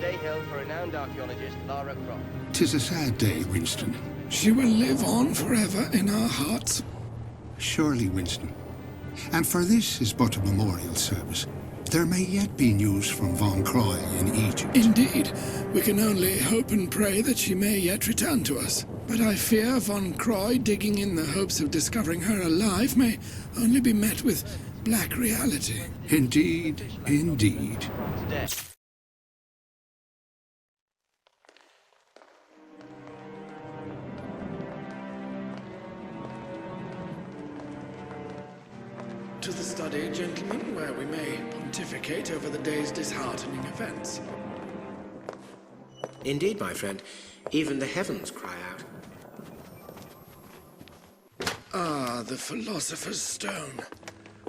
day held for renowned archaeologist Lara Croft. 'Tis a sad day, Winston. She will live on forever in our hearts. Surely, Winston. And for this is but a memorial service. There may yet be news from Von Croy in Egypt. Indeed, we can only hope and pray that she may yet return to us. But I fear Von Croy digging in the hopes of discovering her alive may only be met with black reality. Indeed, indeed. Death. To the study, gentlemen, where we may pontificate over the day's disheartening events. Indeed, my friend. Even the heavens cry out. Ah, the Philosopher's Stone.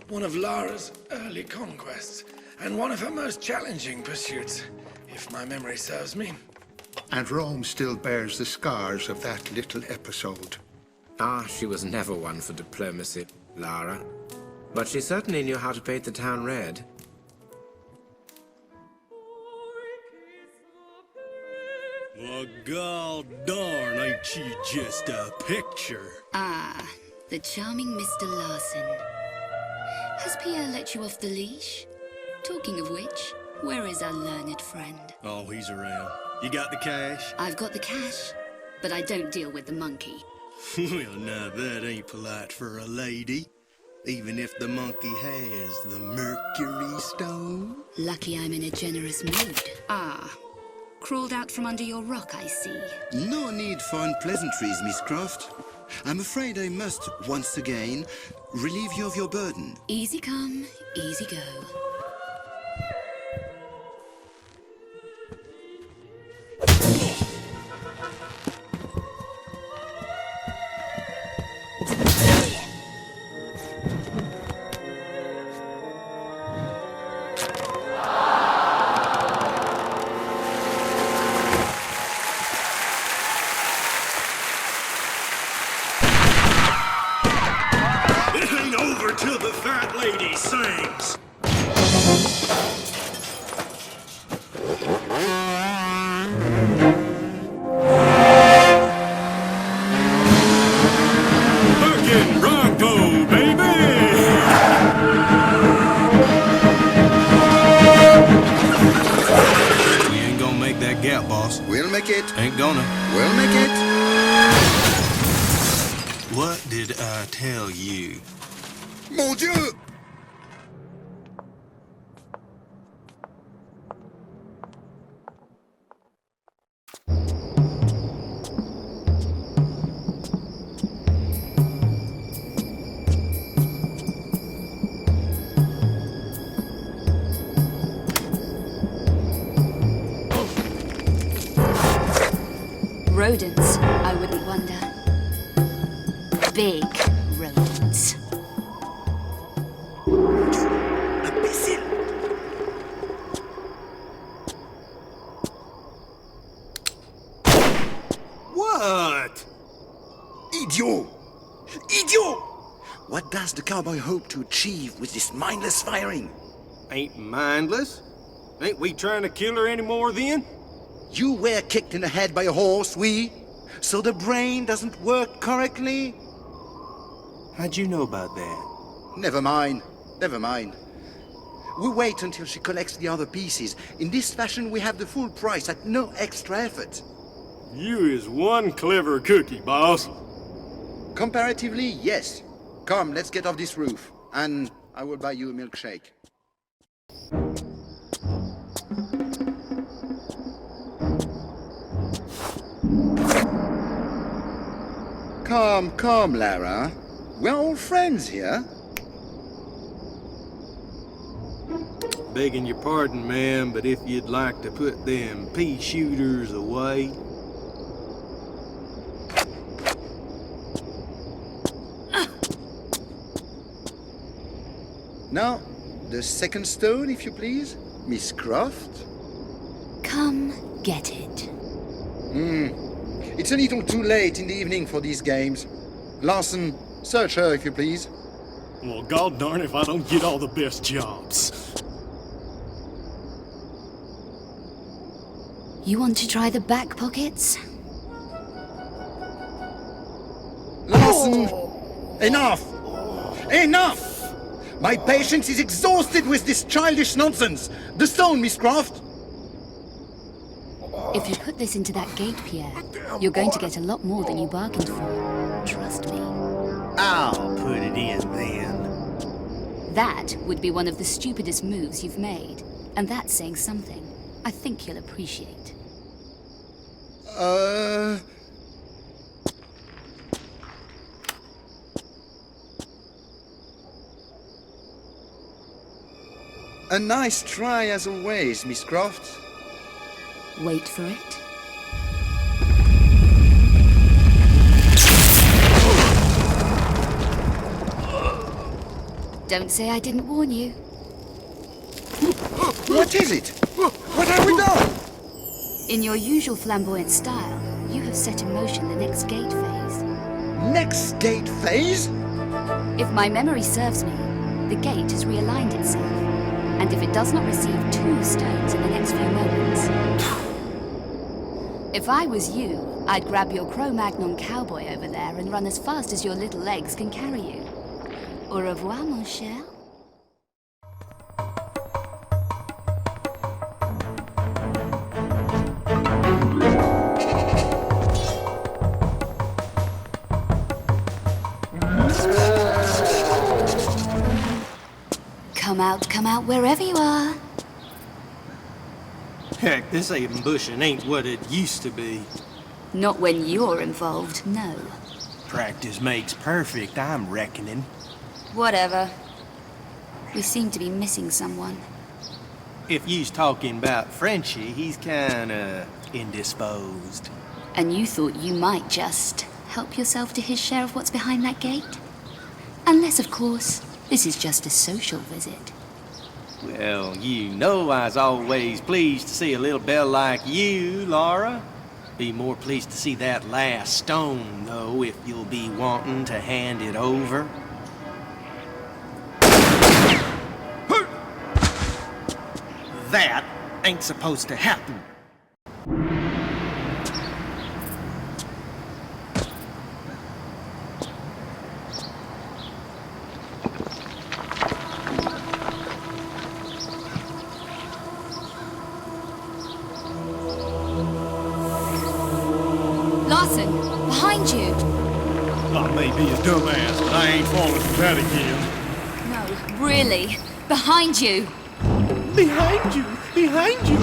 One of Lara's early conquests, and one of her most challenging pursuits, if my memory serves me. And Rome still bears the scars of that little episode. Ah, she was never one for diplomacy, Lara. But she certainly knew how to paint the town red. Well, god darn, ain't she just a picture? Ah, the charming Mr. Larson. Has Pierre let you off the leash? Talking of which, where is our learned friend? Oh, he's around. You got the cash? I've got the cash, but I don't deal with the monkey. Well, now that ain't polite for a lady. Even if the monkey has the Mercury Stone. Lucky I'm in a generous mood. Ah, crawled out from under your rock, I see. No need for unpleasantries, Miss Croft. I'm afraid I must, once again, relieve you of your burden. Easy come, easy go. Till the fat lady sings. Fucking Bronco, baby! We ain't gonna make that gap, boss. We'll make it. Ain't gonna. We'll make it. What did I tell you? Mon Dieu! Rodents, I wouldn't wonder. Big rodents. What? Idiot! Idiot! What does the cowboy hope to achieve with this mindless firing? Ain't mindless. Ain't we trying to kill her anymore then? You were kicked in the head by a horse, oui? So the brain doesn't work correctly? How'd you know about that? Never mind. Never mind. We wait until she collects the other pieces. In this fashion, we have the full price at no extra effort. You is one clever cookie, boss. Comparatively, yes. Come, let's get off this roof. And I will buy you a milkshake. Come, Lara. We're all friends here. Begging your pardon, ma'am, but if you'd like to put them pea shooters away. Now, the second stone, if you please, Miss Croft. Come get it. It's a little too late in the evening for these games. Larson, search her, if you please. Well, god darn if I don't get all the best jobs. You want to try the back pockets? Larson! Enough! Enough! My patience is exhausted with this childish nonsense! The stone, Miss Croft! If you put this into that gate, Pierre, you're going to get a lot more than you bargained for. Trust me. I'll put it in then. That would be one of the stupidest moves you've made. And that's saying something. I think you'll appreciate. A nice try as always, Miss Croft. Wait for it. Don't say I didn't warn you. What is it? What have we done? In your usual flamboyant style, you have set in motion the next gate phase. Next gate phase? If my memory serves me, the gate has realigned itself. And if it does not receive 2 stones in the next few moments... If I was you, I'd grab your Cro-Magnon cowboy over there and run as fast as your little legs can carry you. Au revoir, mon cher. Come out, wherever you are. Heck, this ambushing ain't what it used to be. Not when you're involved, no. Practice makes perfect, I'm reckoning. Whatever. We seem to be missing someone. If you's talking about Frenchie, he's kinda indisposed. And you thought you might just help yourself to his share of what's behind that gate? Unless, of course, this is just a social visit. Well, you know I's always pleased to see a little belle like you, Lara. Be more pleased to see that last stone, though, if you'll be wanting to hand it over. That ain't supposed to happen. Larson, behind you! I may be a dumbass, but I ain't falling for that again. No, really. Behind you! Behind you! Behind you!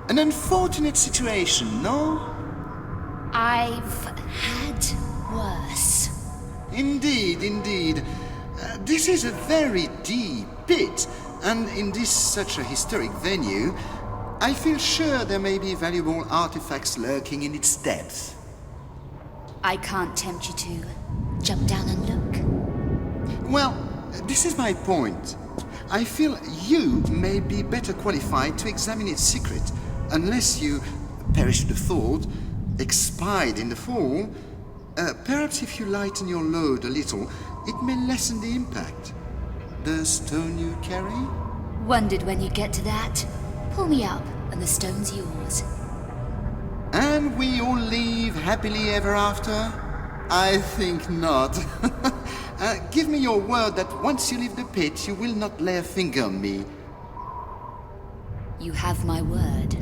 An unfortunate situation, no? I've had worse. Indeed, indeed. This is a very deep pit, and in this such a historic venue, I feel sure there may be valuable artifacts lurking in its depths. I can't tempt you to jump down and look. Well, this is my point. I feel you may be better qualified to examine its secret, unless you, perish the thought, expired in the fall. Perhaps if you lighten your load a little, it may lessen the impact. The stone you carry? Wondered when you'd get to that. Pull me up, and the stone's yours. And we all live happily ever after? I think not. Give me your word that once you leave the pit, you will not lay a finger on me. You have my word.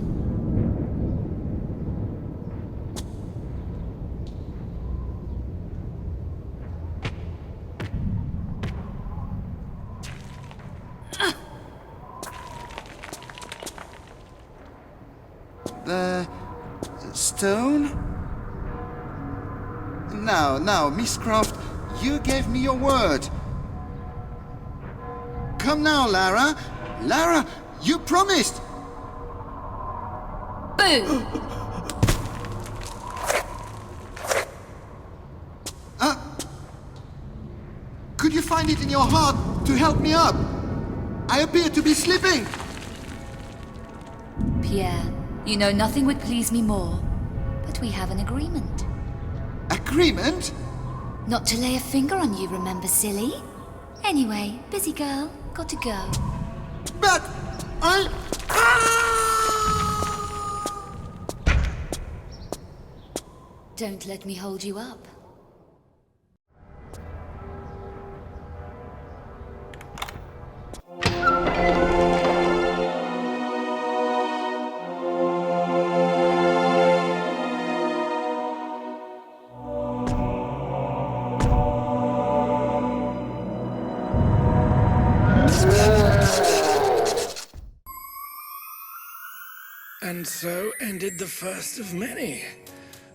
The stone? Now, Miss Croft, you gave me your word. Come now, Lara. Lara, you promised. move! Could you find it in your heart to help me up? I appear to be slipping. Pierre, you know nothing would please me more, but we have an agreement. Agreement? Not to lay a finger on you, remember, silly? Anyway, busy girl, got to go. But I... Don't let me hold you up. And so ended the first of many.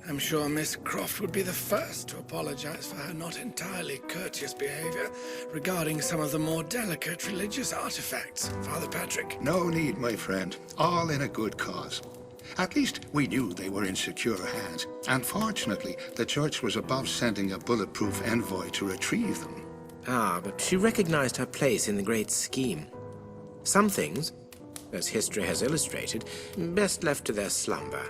I'm sure Miss Croft would be the first to apologize for her not entirely courteous behavior regarding some of the more delicate religious artifacts, Father Patrick. No need, my friend. All in a good cause. At least we knew they were in secure hands. And fortunately, the church was above sending a bulletproof envoy to retrieve them. Ah, but she recognized her place in the great scheme. Some things, as history has illustrated, best left to their slumber.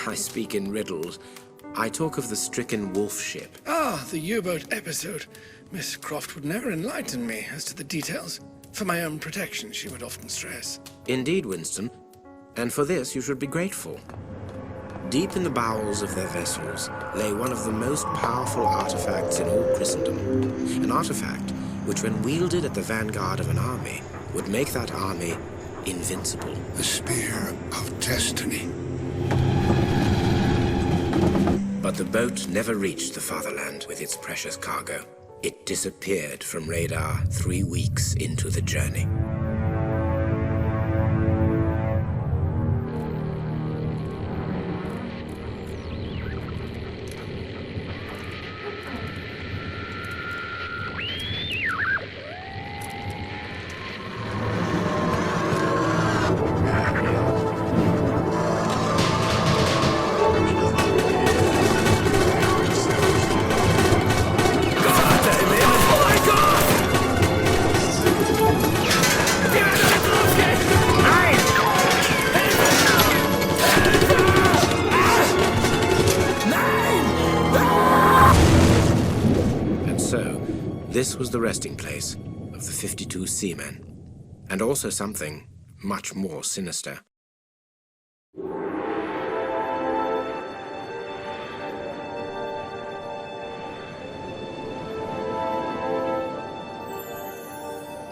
I speak in riddles. I talk of the stricken wolf ship. Ah, the U-boat episode. Miss Croft would never enlighten me as to the details. For my own protection, she would often stress. Indeed, Winston. And for this you should be grateful. Deep in the bowels of their vessels lay one of the most powerful artifacts in all Christendom. An artifact which, when wielded at the vanguard of an army, would make that army invincible. The Spear of Destiny. But the boat never reached the fatherland with its precious cargo. It disappeared from radar 3 weeks into the journey. This was the resting place of the 52 seamen, and also something much more sinister.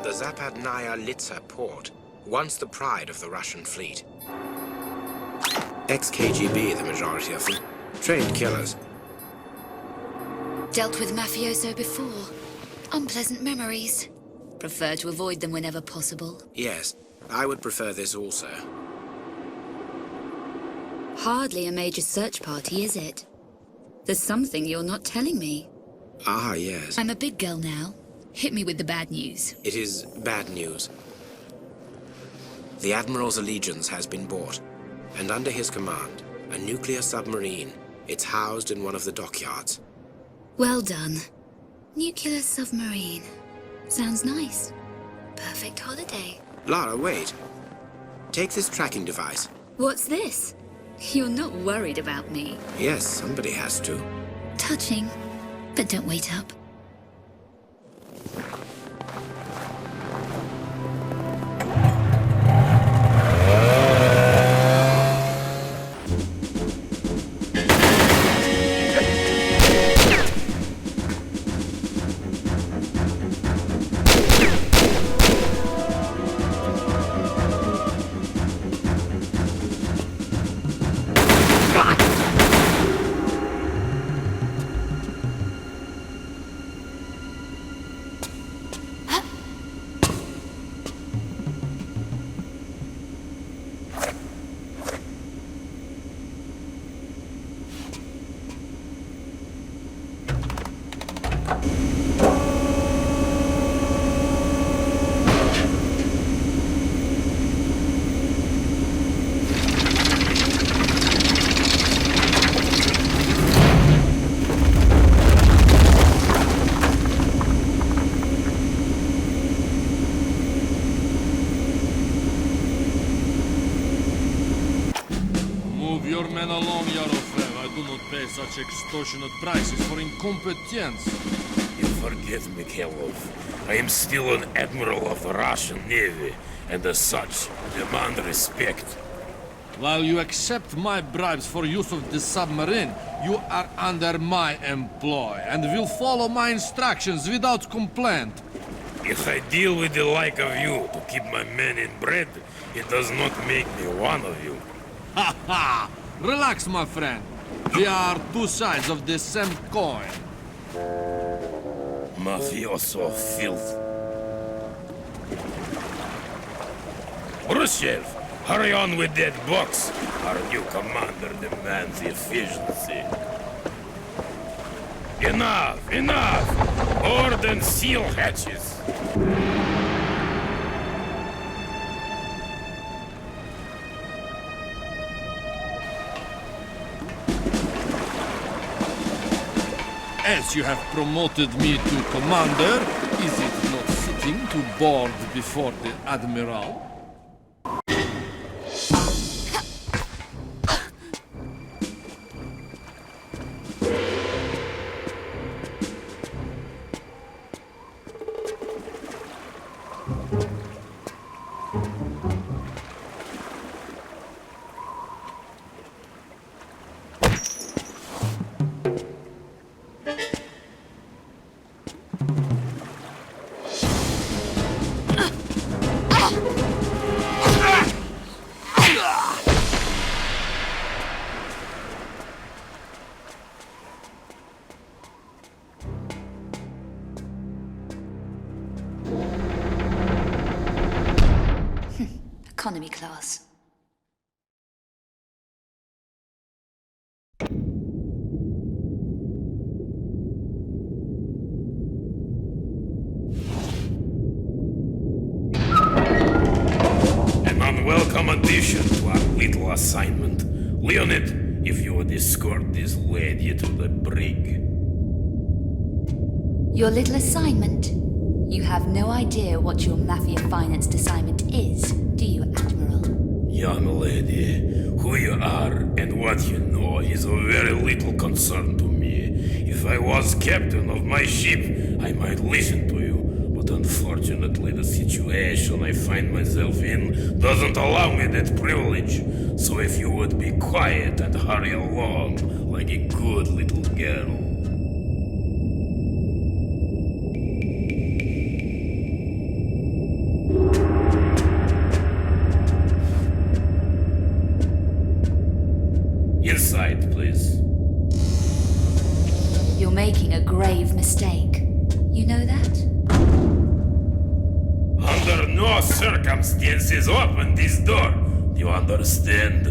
The Zapadnaya Litsa port, once the pride of the Russian fleet. Ex-KGB, the majority of them. Trained killers. Dealt with mafioso before. Unpleasant memories. Prefer to avoid them whenever possible. Yes, I would prefer this also. Hardly a major search party, is it? There's something you're not telling me. Ah, yes. I'm a big girl now. Hit me with the bad news. It is bad news. The Admiral's allegiance has been bought, and under his command, a nuclear submarine. It's housed in one of the dockyards. Well done. Nuclear submarine. Sounds nice. Perfect holiday. Lara, wait. Take this tracking device. What's this? You're not worried about me. Yes, somebody has to. Touching. But don't wait up. Move your men along, Yarofev. I do not pay such extortionate prices for incompetence. You forget, Mikhailov. I am still an admiral of the Russian Navy, and as such, demand respect. While you accept my bribes for use of the submarine, you are under my employ and will follow my instructions without complaint. If I deal with the like of you to keep my men in bread, it does not make me one of you. Ha ha! Relax, my friend. We are two sides of the same coin. Mafioso filth. Khrushchev, hurry on with that box. Our new commander demands efficiency. Enough! Enough! Board and seal hatches. As you have promoted me to commander, is it not fitting to board before the admiral? Economy class. An unwelcome addition to our little assignment. Leonid, if you would escort this lady to the brig. Your little assignment? You have no idea what your mafia-financed assignment is, do you, Admiral? Young lady, who you are and what you know is of very little concern to me. If I was captain of my ship, I might listen to you, but unfortunately the situation I find myself in doesn't allow me that privilege. So if you would be quiet and hurry along like a good little girl. Inside, please. You're making a grave mistake. You know that? Under no circumstances open this door. Do you understand?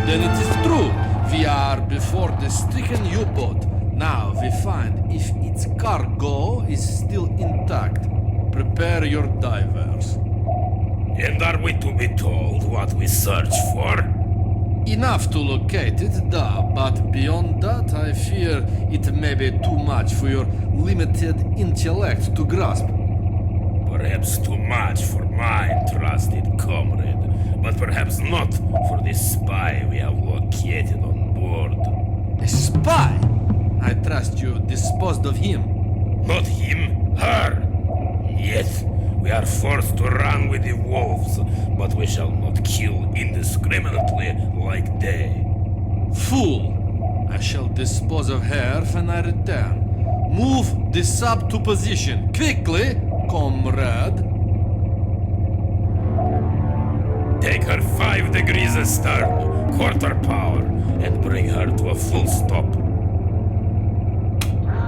Then it is true. We are before the stricken U-boat. Now we find if its cargo is still intact. Prepare your divers. And are we to be told what we search for? Enough to locate it, but beyond that I fear it may be too much for your limited intellect to grasp. Perhaps too much for my trusted comrade, but perhaps not for the spy we have located on board. A spy? I trust you disposed of him. Not him, her. Yet, we are forced to run with the wolves, but we shall not kill indiscriminately like they. Fool! I shall dispose of her when I return. Move the sub to position, quickly, comrade. Take her 5 degrees astern, quarter power, and bring her to a full stop.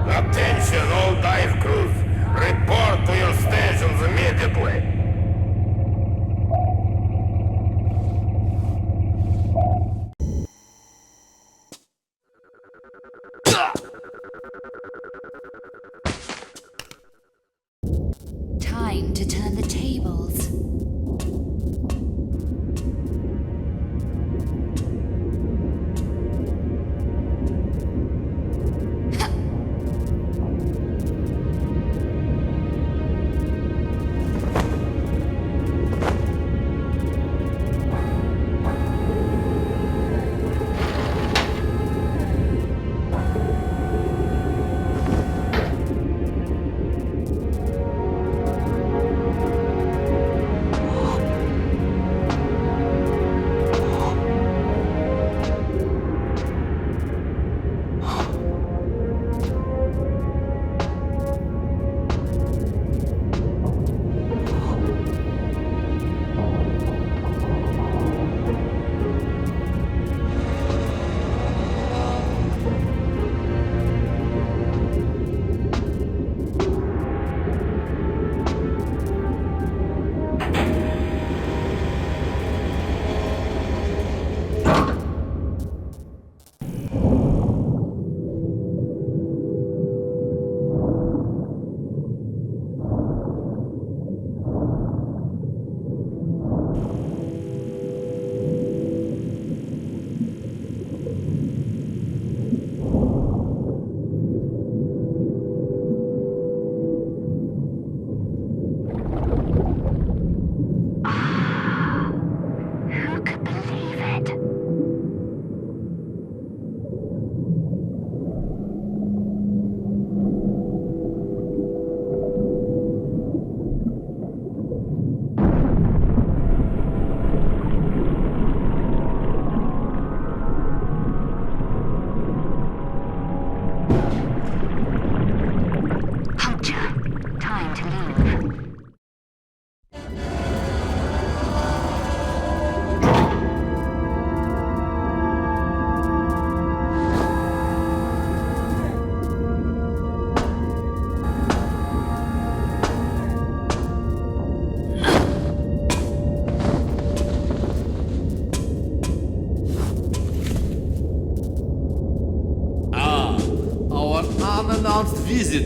Attention, all dive crews! Report to your stations immediately! Time to turn the tables.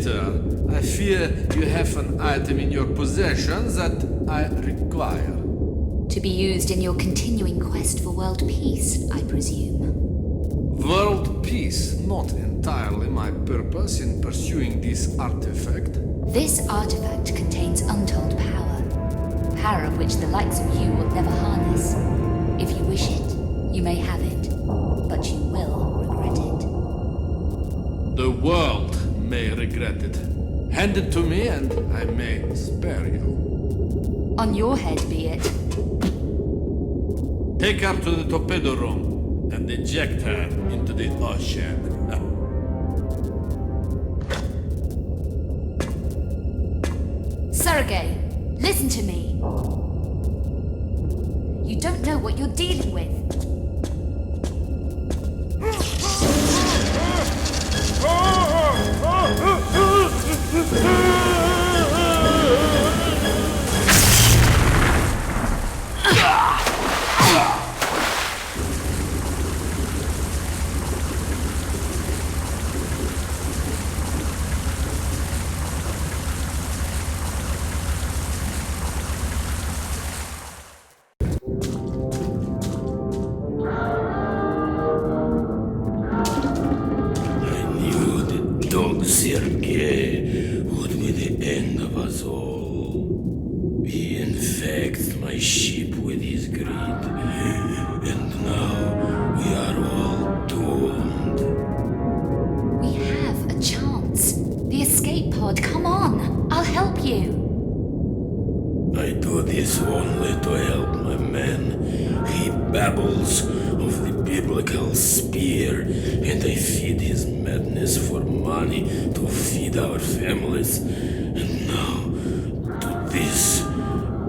return. I fear you have an item in your possession that I require. To be used in your continuing quest for world peace, I presume. World peace, not entirely my purpose in pursuing this artifact. This artifact contains untold power. Power of which the likes of you will never harness. If you wish it, you may have it, but you will regret it. The world may regret it. Hand it to me and I may spare you. On your head be it. Take her to the torpedo room and eject her into the ocean. Sergei, listen to me. You don't know what you're dealing with. Sergei would be the end of us all. He infects my ship with his greed, and now we are all doomed. We have a chance. The escape pod, come on. I'll help you. I do this only to help my man. He babbles of the biblical spear, and I feed his madness for money to feed our families. And now, to these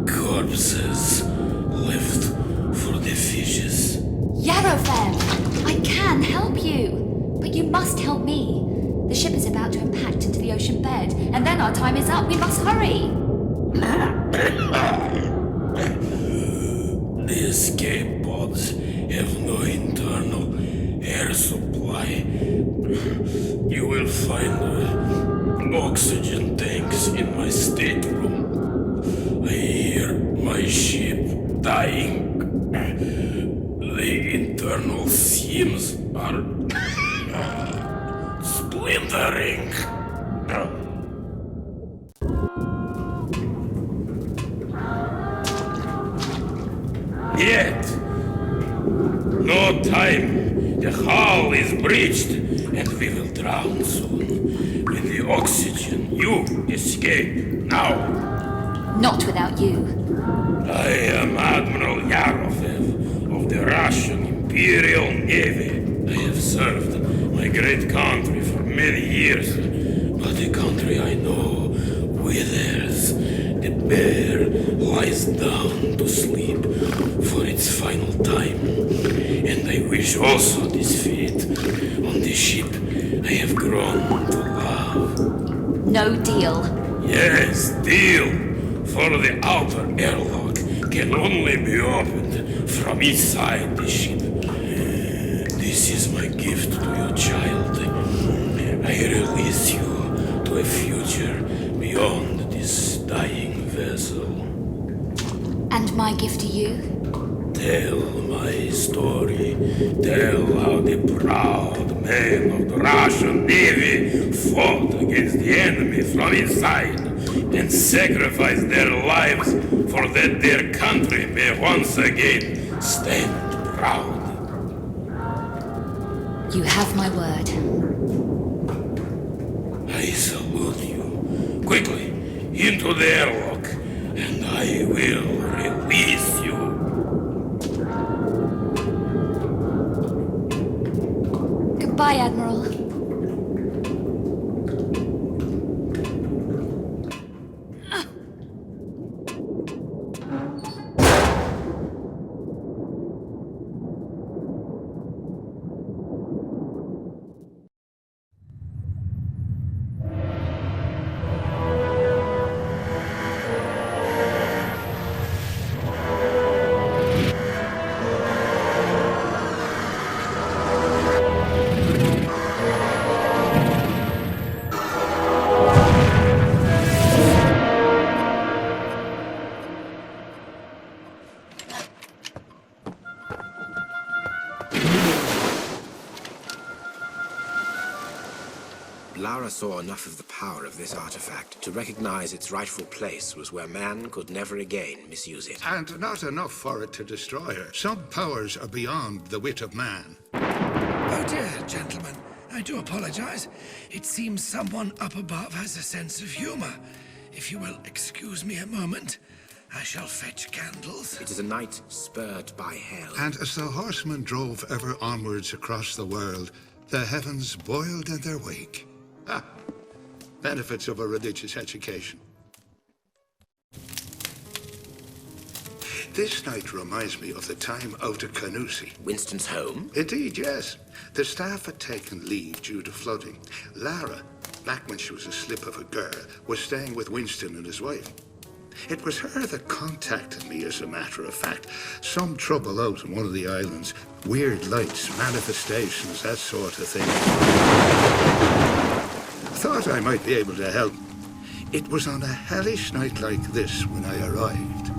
corpses left for the fishes. Yarofem, I can help you. But you must help me. The ship is about to impact into the ocean bed, and then our time is up. We must hurry. The escape pods have no internal air supply. You will find oxygen tanks in my stateroom. I hear my ship dying. The internal seams are splintering. Yet, no time. The hull is breached, and we will drown soon. With the oxygen, you escape now. Not without you. I am Admiral Yarofev of the Russian Imperial Navy. I have served my great country for many years, but the country I know withers. The bear lies down to sleep for its final time, and I wish also this fate on the ship I have grown to love. No deal. Yes, deal, for the outer airlock can only be opened from inside the ship. This is my gift to your child. I release you to a future beyond this dying vessel. And my gift to you? Tell my story. Tell how the proud men of the Russian Navy fought against the enemy from inside and sacrificed their lives for that their country may once again stand proud. You have my word. I salute you. Quickly, into the airlock, and I will release you. Goodbye, Admiral. Lara saw enough of the power of this artifact to recognize its rightful place was where man could never again misuse it. And not enough for it to destroy her. Some powers are beyond the wit of man. Oh dear, gentlemen. I do apologize. It seems someone up above has a sense of humor. If you will excuse me a moment, I shall fetch candles. It is a night spurred by hell. And as the horsemen drove ever onwards across the world, the heavens boiled in their wake. Ah, benefits of a religious education. This night reminds me of the time out at Canusi. Winston's home? Indeed, yes. The staff had taken leave due to flooding. Lara, back when she was a slip of a girl, was staying with Winston and his wife. It was her that contacted me, as a matter of fact. Some trouble out on one of the islands. Weird lights, manifestations, that sort of thing. Thought I might be able to help. It was on a hellish night like this when I arrived.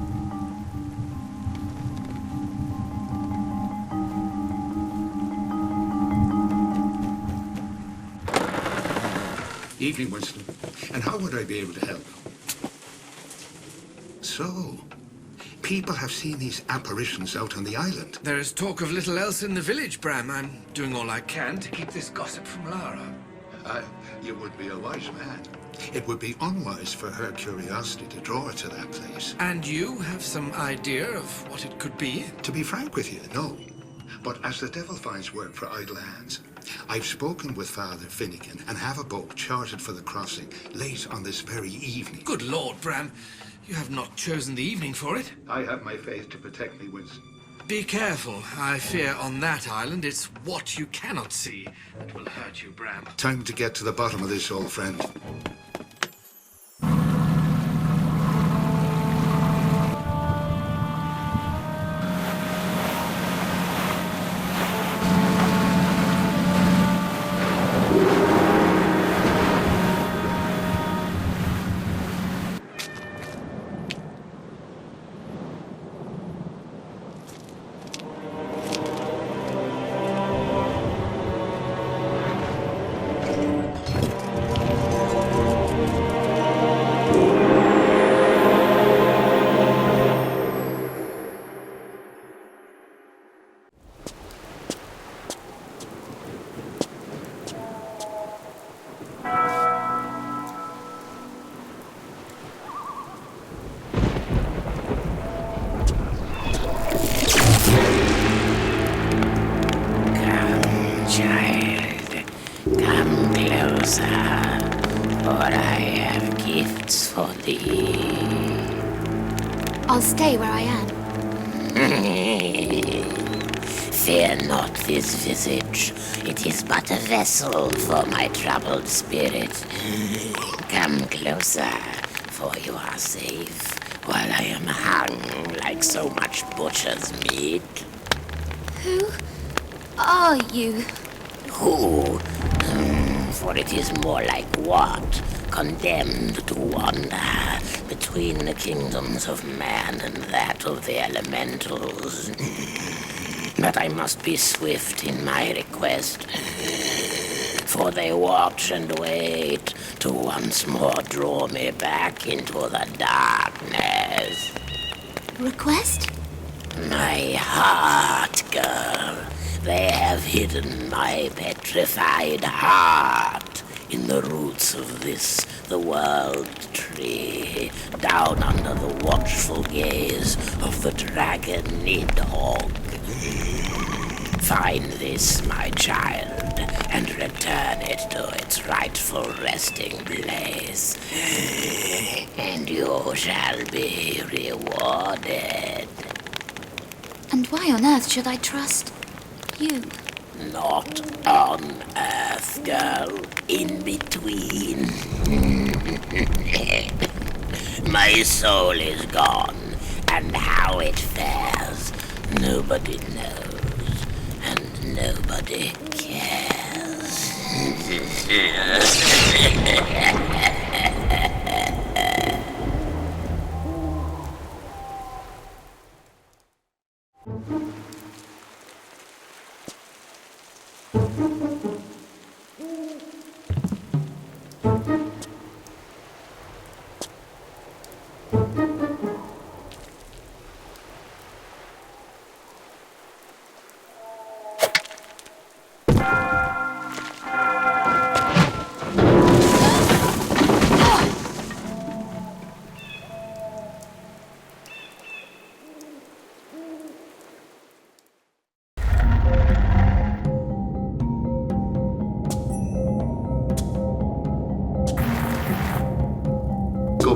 Evening, Winston. And how would I be able to help? So, people have seen these apparitions out on the island. There is talk of little else in the village, Bram. I'm doing all I can to keep this gossip from Lara. You would be a wise man. It would be unwise for her curiosity to draw her to that place. And you have some idea of what it could be? To be frank with you, no. But as the devil finds work for idle hands, I've spoken with Father Finnegan and have a boat chartered for the crossing late on this very evening. Good Lord, Bram. You have not chosen the evening for it. I have my faith to protect me, Winston. Be careful. I fear on that island it's what you cannot see that will hurt you, Bram. Time to get to the bottom of this, old friend. I'll stay where I am. Fear not this visage. It is but a vessel for my troubled spirit. Come closer, for you are safe, while I am hung like so much butcher's meat. Who are you? Who? For it is more like what? Condemned to wander between the kingdoms of man and that of the elementals. But I must be swift in my request, for they watch and wait to once more draw me back into the darkness. Request? My heart, girl. They have hidden my petrified heart in the roots of this, the world tree, down under the watchful gaze of the dragon Nidhogg. Find this, my child, and return it to its rightful resting place, and you shall be rewarded. And why on earth should I trust you? Not on Earth, girl. In between. My soul is gone, and how it fares, nobody knows, and nobody cares.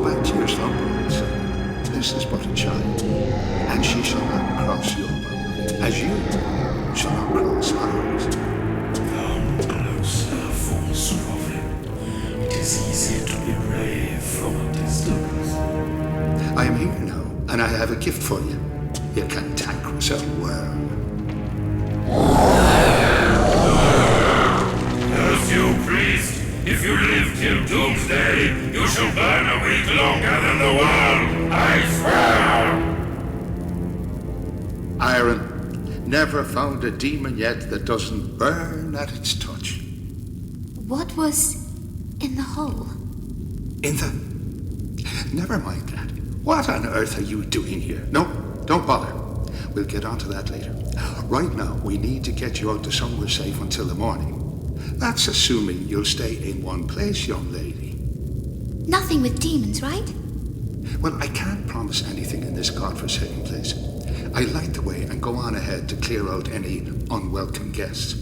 back to your slumber, son. This is but a child, and she shall not cross your boundary, as you shall not cross ours. Come closer, false prophet. It is easy to be brave from a distance. I am here now, and I have a gift for you. You can tackle some world. Curse you, priest! If you live till doomsday, you shall burn a week longer than the world! I swear! Iron, never found a demon yet that doesn't burn at its touch. What was in the hole? In the... Never mind that. What on earth are you doing here? No, don't bother. We'll get onto that later. Right now, we need to get you out to somewhere safe until the morning. That's assuming you'll stay in one place, young lady. Nothing with demons, right? Well, I can't promise anything in this godforsaken place. I light the way and go on ahead to clear out any unwelcome guests.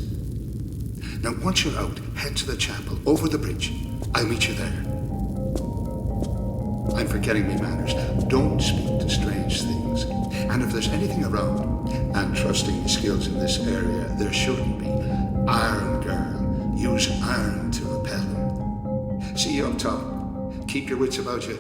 Now, once you're out, head to the chapel, over the bridge. I'll meet you there. I'm forgetting me manners. Don't speak to strange things. And if there's anything around, and trusting your skills in this area, there shouldn't be. Iron girl, use iron to repel them. See you up top. Keep your wits about you.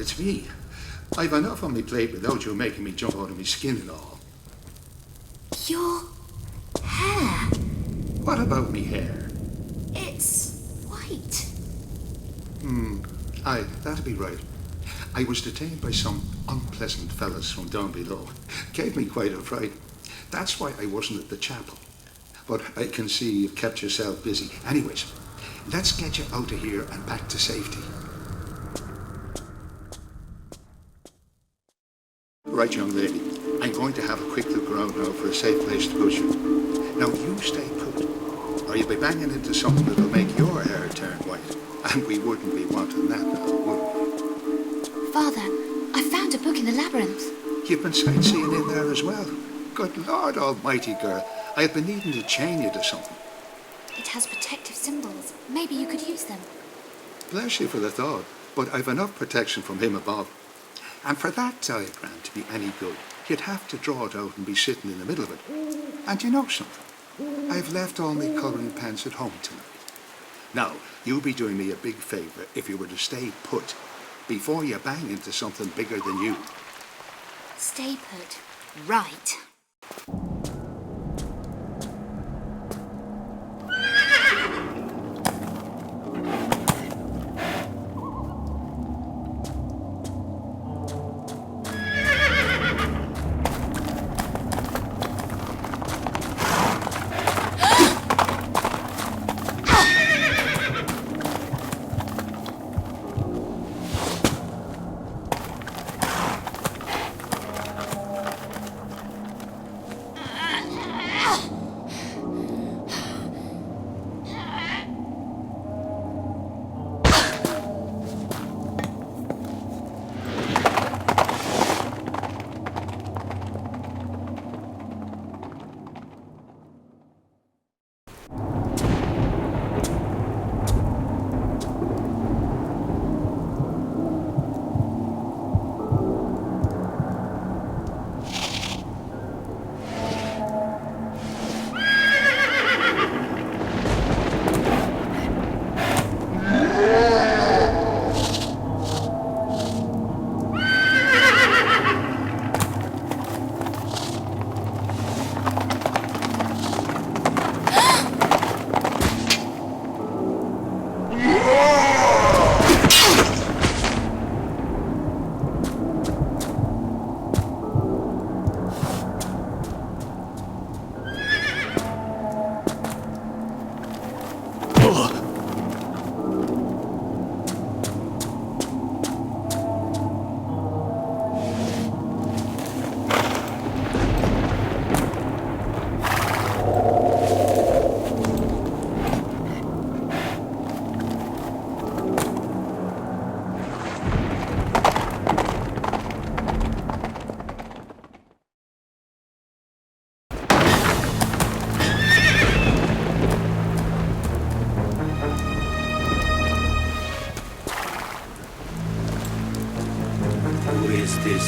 It's me. I've enough on me plate without you making me jump out of me skin and all. Your hair. What about me hair? It's white. Aye, that'd be right. I was detained by some unpleasant fellas from down below. Gave me quite a fright. That's why I wasn't at the chapel. But I can see you've kept yourself busy. Anyways, let's get you out of here and back to safety. Right, young lady. I'm going to have a quick look around now for a safe place to put you. Now, you stay put, or you'll be banging into something that'll make your hair turn white. And we wouldn't be wanting that now, would we? Father, I found a book in the labyrinth. You've been sightseeing in there as well. Good Lord almighty, girl. I've been needing to chain you to something. It has protective symbols. Maybe you could use them. Bless you for the thought, but I've enough protection from him above. And for that diagram to be any good, you'd have to draw it out and be sitting in the middle of it. And you know something? I've left all my colouring pens at home tonight. Now, you'll be doing me a big favour if you were to stay put before you bang into something bigger than you. Stay put. Right.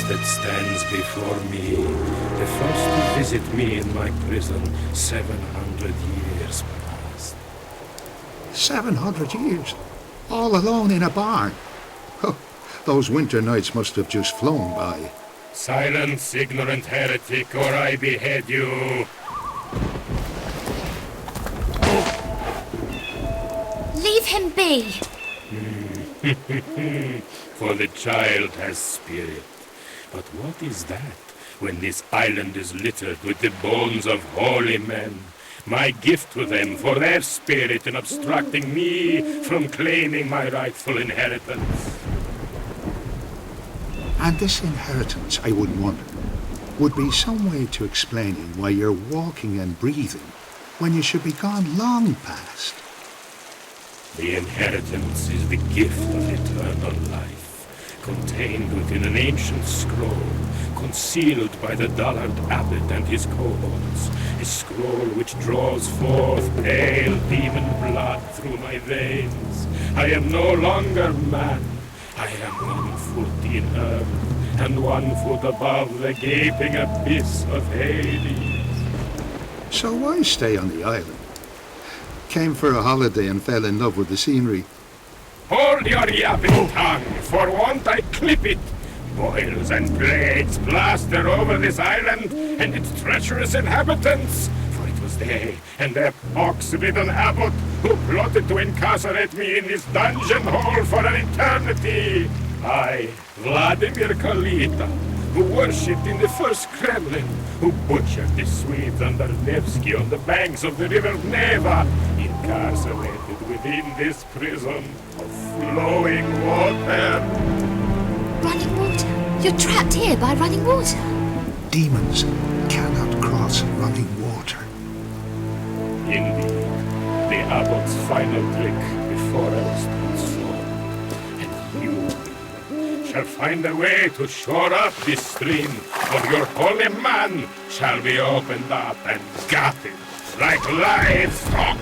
That stands before me, the first to visit me in my prison 700 years past. 700 years? All alone in a barn? Oh, those winter nights must have just flown by. Silence, ignorant heretic, or I behead you! Leave him be! For the child has spirit. But what is that, when this island is littered with the bones of holy men? My gift to them for their spirit in obstructing me from claiming my rightful inheritance. And this inheritance, I would wonder, would be some way to explaining why you're walking and breathing when you should be gone long past. The inheritance is the gift of eternal life, contained within an ancient scroll, concealed by the dullard abbot and his cohorts, a scroll which draws forth pale demon blood through my veins. I am no longer man. I am 1 foot in earth, and 1 foot above the gaping abyss of Hades. So why stay on the island? Came for a holiday and fell in love with the scenery. Hold your yapping tongue, for want I clip it. Boils and plagues plaster over this island and its treacherous inhabitants. For it was they and their pox-ridden abbot who plotted to incarcerate me in this dungeon hole for an eternity. I, Vladimir Kalita, who worshipped in the first Kremlin, who butchered the Swedes under Nevsky on the banks of the river Neva, incarcerated within this prison of flowing water. Running water? You're trapped here by running water. Demons cannot cross running water. Indeed, the abbot's final trick before I was transformed. And you shall find a way to shore up this stream, or your holy man shall be opened up and gutted like livestock.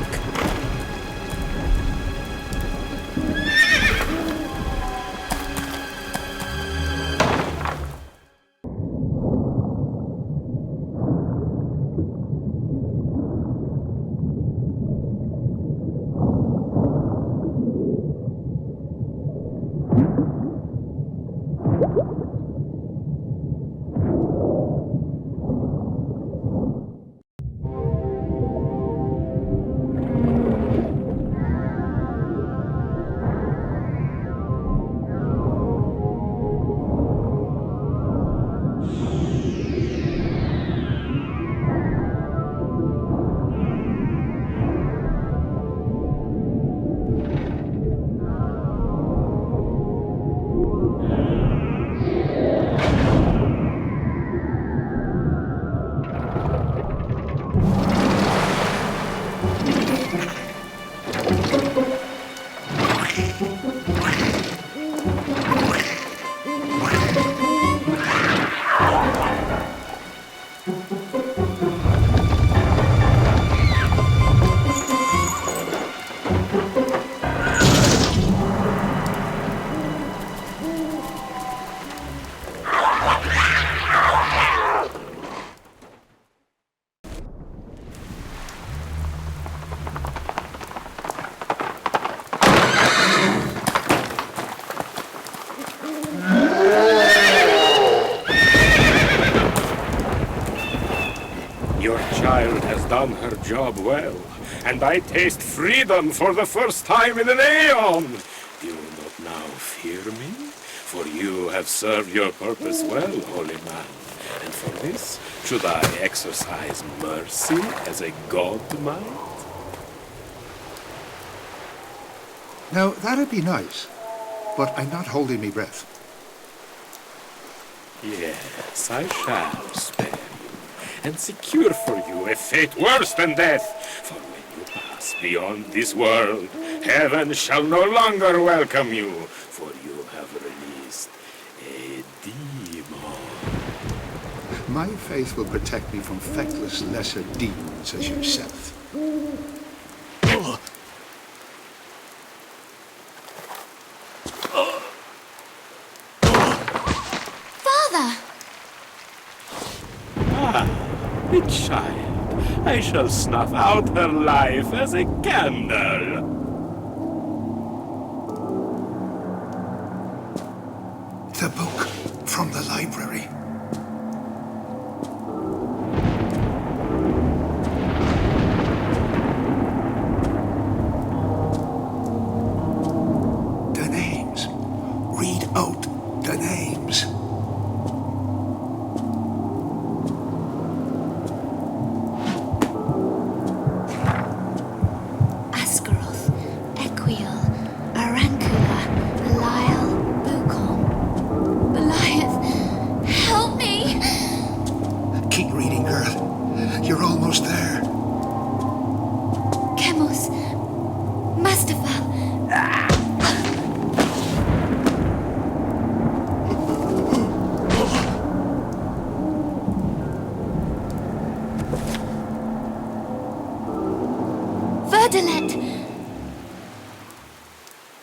Done her job well, and I taste freedom for the first time in an aeon. You will not now fear me, for you have served your purpose well, holy man. And for this, should I exercise mercy as a god might? Now, that'd be nice, but I'm not holding me breath. Yes, I shall spare you, and secure for you a fate worse than death. For when you pass beyond this world, heaven shall no longer welcome you, for you have released a demon. My faith will protect me from feckless lesser demons as yourself. The child, I shall snuff out her life as a candle. The book from the library. The names. Read out the names.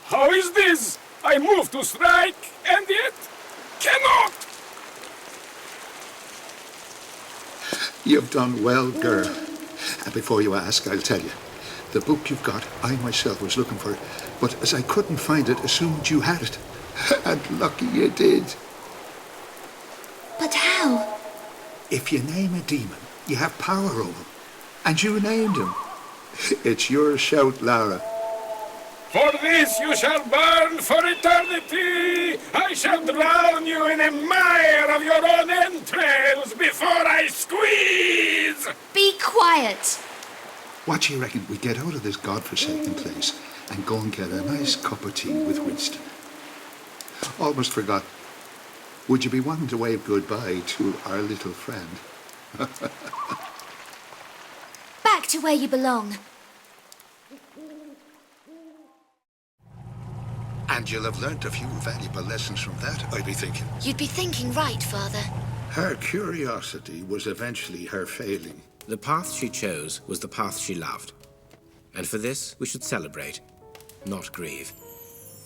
How is this? I move to strike, and yet cannot. You've done well, girl. And before you ask, I'll tell you. The book you've got, I myself was looking for it, but as I couldn't find it, assumed you had it. And lucky you did. But how? If you name a demon, you have power over him. And you named him. It's your shout, Lara. For this you shall burn for eternity! I shall drown you in a mire of your own entrails before I squeeze! Be quiet! What do you reckon we get out of this godforsaken place and go and get a nice cup of tea with Winston? Almost forgot. Would you be wanting to wave goodbye to our little friend? Back to where you belong. And you'll have learnt a few valuable lessons from that, I'd be thinking. You'd be thinking right, Father. Her curiosity was eventually her failing. The path she chose was the path she loved. And for this, we should celebrate, not grieve.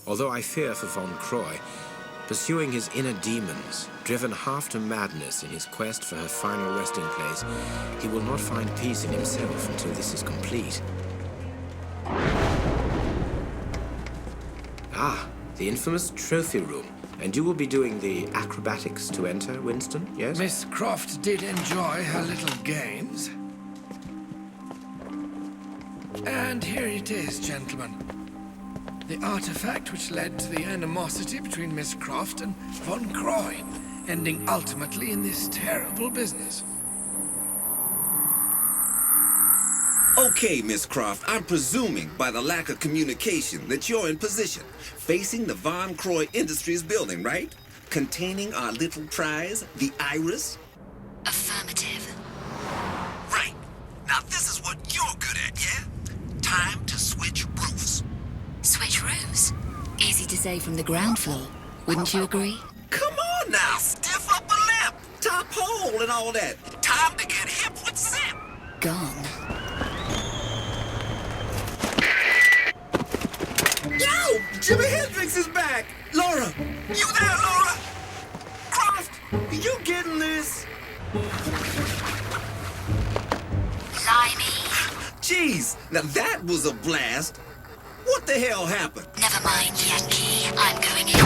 Although I fear for von Croy, pursuing his inner demons, driven half to madness in his quest for her final resting place, he will not find peace in himself until this is complete. Ah, the infamous trophy room. And you will be doing the acrobatics to enter, Winston, yes? Miss Croft did enjoy her little games. And here it is, gentlemen. The artifact which led to the animosity between Miss Croft and von Croy, ending ultimately in this terrible business. Okay, Miss Croft, I'm presuming by the lack of communication that you're in position, facing the Von Croy Industries building, right? Containing our little prize, the Iris? Affirmative. Right. Now this is what you're good at, yeah? Time to switch roofs. Switch roofs? Easy to say from the ground floor, wouldn't you agree? Come on now, stiff upper lip, top hole and all that. Time to get hip with Zip. Gone. Yo! Jimi Hendrix is back! Laura! You there, Laura? Croft! You getting this? Limey. Jeez, now that was a blast. What the hell happened? Never mind, Yankee. I'm going in.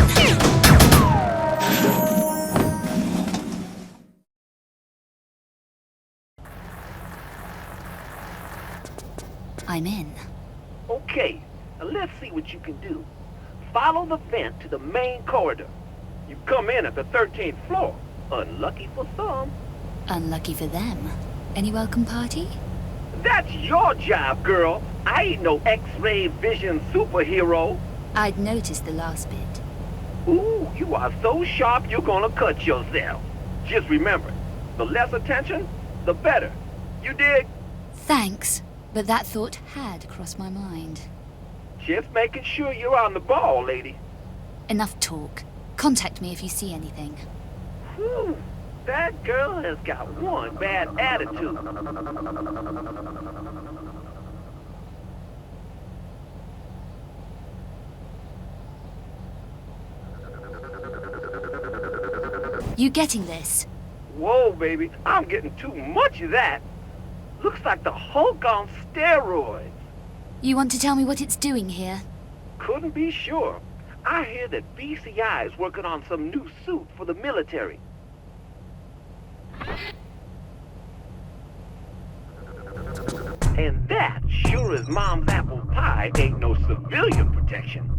I'm in. Okay, now let's see what you can do. Follow the vent to the main corridor. You come in at the 13th floor. Unlucky for some. Unlucky for them. Any welcome party? That's your job, girl. I ain't no X-ray vision superhero. I'd noticed the last bit. Ooh, you are so sharp you're gonna cut yourself. Just remember, the less attention, the better. You dig? Thanks, but that thought had crossed my mind. Just making sure you're on the ball, lady. Enough talk. Contact me if you see anything. Whew, that girl has got one bad attitude. You getting this? Whoa, baby, I'm getting too much of that. Looks like the Hulk on steroids. You want to tell me what it's doing here? Couldn't be sure. I hear that BCI is working on some new suit for the military. And that, sure as mom's apple pie, ain't no civilian protection.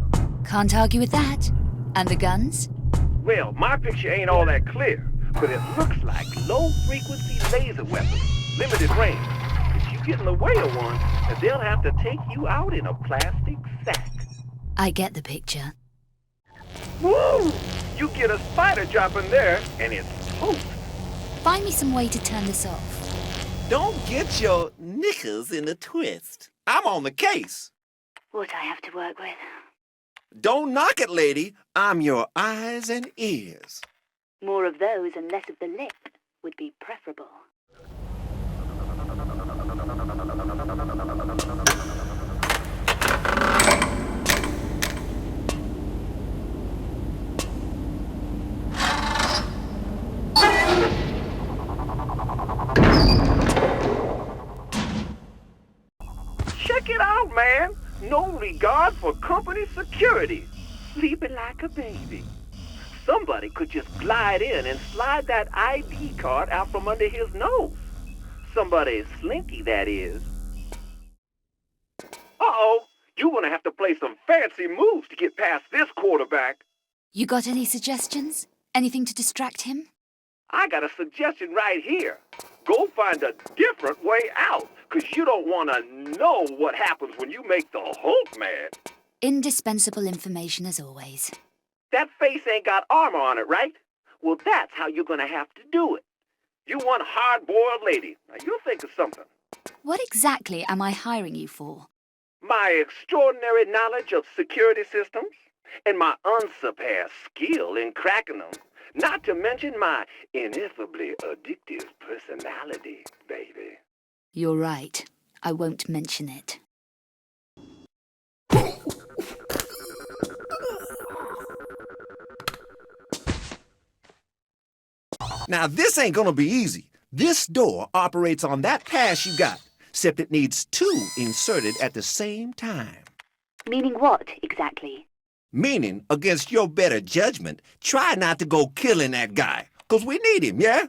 Can't argue with that. And the guns? Well, my picture ain't all that clear, but it looks like low-frequency laser weapons, limited range. If you get in the way of one, they'll have to take you out in a plastic sack. I get the picture. Woo! You get a spider drop in there, and it's toast. Find me some way to turn this off. Don't get your knickers in a twist. I'm on the case. What I have to work with. Don't knock it, lady. I'm your eyes and ears. More of those and less of the lip would be preferable. Check it out, man. No regard for company security. Sleeping like a baby. somebody could just glide in and slide that ID card out from under his nose. Somebody slinky, that is. Uh-oh, you're gonna have to play some fancy moves to get past this quarterback. You got any suggestions? Anything to distract him? I got a suggestion right here. Go find a different way out, 'cause you don't want to know what happens when you make the Hulk mad. Indispensable information as always. That face ain't got armor on it, right? Well, that's how you're gonna have to do it. You one hard-boiled lady. Now, you'll think of something. What exactly am I hiring you for? My extraordinary knowledge of security systems and my unsurpassed skill in cracking them. Not to mention my ineffably addictive personality, baby. You're right. I won't mention it. Now, this ain't gonna be easy. This door operates on that pass you got, except it needs 2 inserted at the same time. Meaning what, exactly? Meaning, against your better judgment, try not to go killing that guy, 'cause we need him, yeah?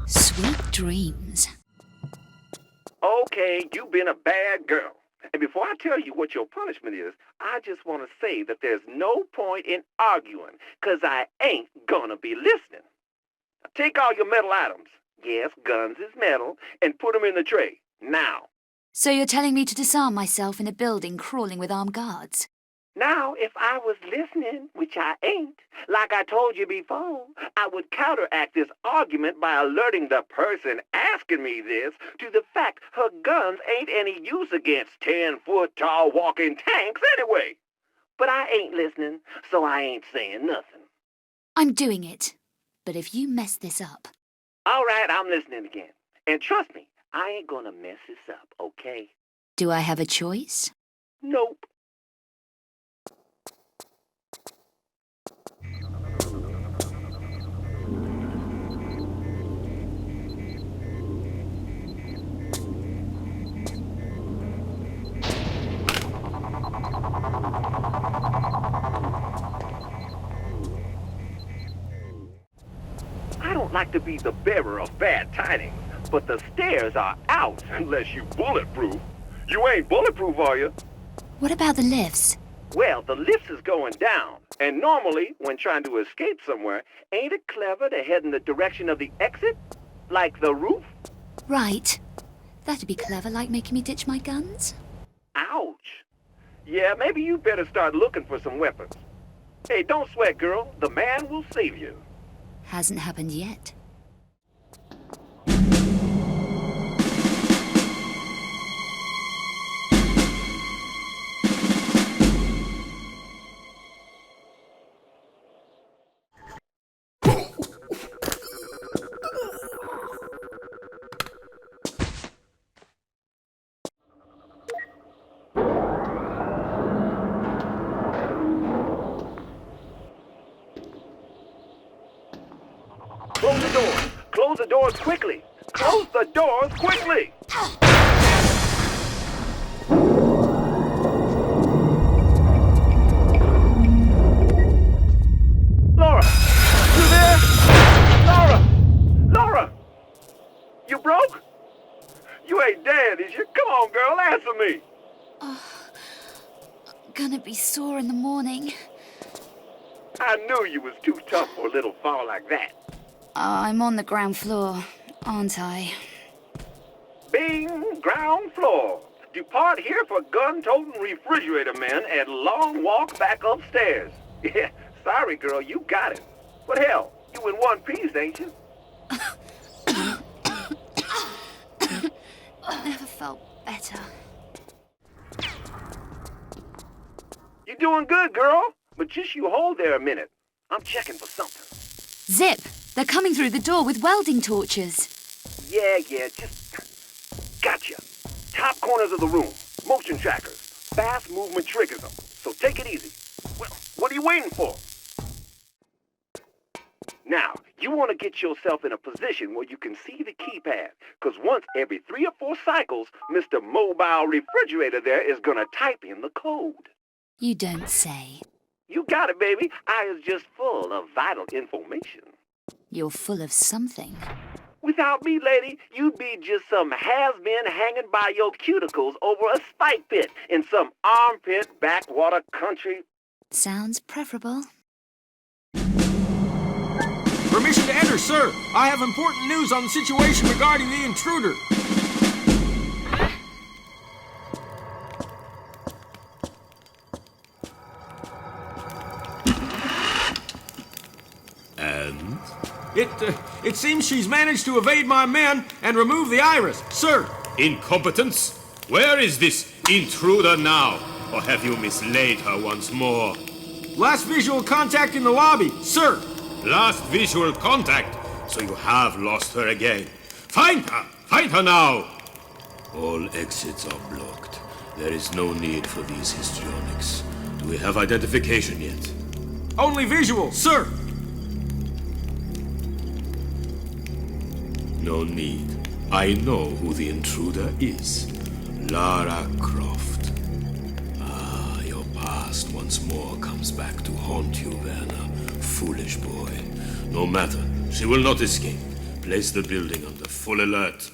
Sweet dreams. Okay, you've been a bad girl. And before I tell you what your punishment is, I just want to say that there's no point in arguing, 'cause I ain't gonna be listening. Now, take all your metal items. Yes, guns is metal, and put them in the tray. Now. So you're telling me to disarm myself in a building crawling with armed guards? Now, if I was listening, which I ain't, like I told you before, I would counteract this argument by alerting the person asking me this to the fact her guns ain't any use against 10-foot-tall walking tanks anyway. But I ain't listening, so I ain't saying nothing. I'm doing it. But if you mess this up... All right, I'm listening again. And trust me, I ain't gonna mess this up, okay? Do I have a choice? Nope. I don't like to be the bearer of bad tidings, but the stairs are out unless you bulletproof. You ain't bulletproof, are you? What about the lifts? Well, the lift is going down, and normally, when trying to escape somewhere, ain't it clever to head in the direction of the exit? Like the roof? Right. That'd be clever, like making me ditch my guns. Ouch. Yeah, maybe you better start looking for some weapons. Hey, don't sweat, girl. The man will save you. Hasn't happened yet. Close the doors. Close the doors quickly. Close the doors quickly. Laura, you there? Laura! Laura! You broke? You ain't dead, is you? Come on, girl, answer me. Gonna be sore in the morning. I knew you was too tough for a little fall like that. I'm on the ground floor, aren't I? Bing, ground floor. Depart here for gun-toting refrigerator men and long walk back upstairs. Yeah, sorry, girl, you got it. But hell, you in one piece, ain't you? Never felt better. You're doing good, girl. But just you hold there a minute. I'm checking for something. Zip! They're coming through the door with welding torches. Yeah, just... Gotcha. Top corners of the room. Motion trackers. Fast movement triggers them. So take it easy. Well, what are you waiting for? Now, you want to get yourself in a position where you can see the keypad. Because once every 3 or 4 cycles, Mr. Mobile Refrigerator there is going to type in the code. You don't say. You got it, baby. I is just full of vital information. You're full of something. Without me, lady, you'd be just some has-been hanging by your cuticles over a spike pit in some armpit backwater country. Sounds preferable. Permission to enter, sir. I have important news on the situation regarding the intruder. And? It seems she's managed to evade my men and remove the iris, sir. Incompetence? Where is this intruder now? Or have you mislaid her once more? Last visual contact in the lobby, sir. Last visual contact? So you have lost her again. Find her! Find her now! All exits are blocked. There is no need for these histrionics. Do we have identification yet? Only visual, sir. No need. I know who the intruder is. Lara Croft. Ah, your past once more comes back to haunt you, Werner. Foolish boy. No matter. She will not escape. Place the building under full alert.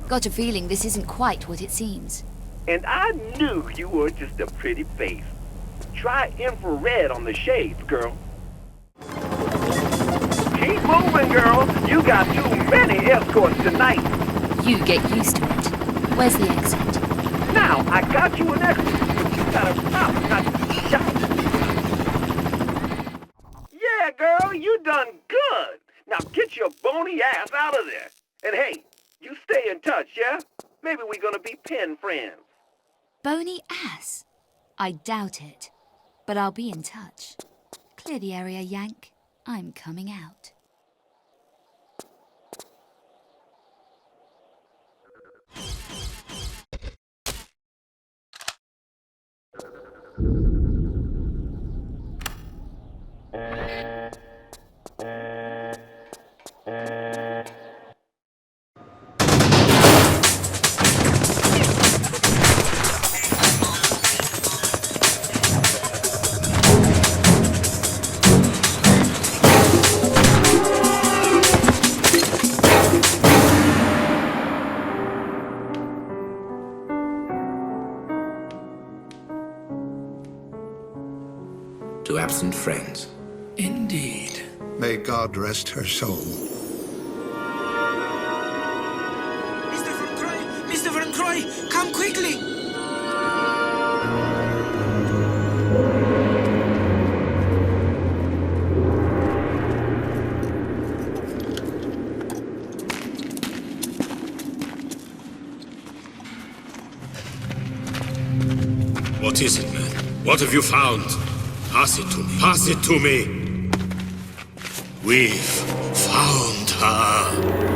Got a feeling this isn't quite what it seems. And I knew you were just a pretty face. Try infrared on the shades, girl. Keep moving, girl. You got too many escorts tonight. You get used to it. Where's the exit? Now, I got you an exit, but you gotta stop, not shout. Yeah, girl, you done good. Now get your bony ass out of there. And hey, you stay in touch, yeah? Maybe we're gonna be pen friends. Bony ass? I doubt it. But I'll be in touch. Clear the area, Yank. I'm coming out. To absent friends. Indeed. May God rest her soul. Mr. Van Croy, come quickly! What is it, man? What have you found? Pass it to me. Pass it to me. We've found her.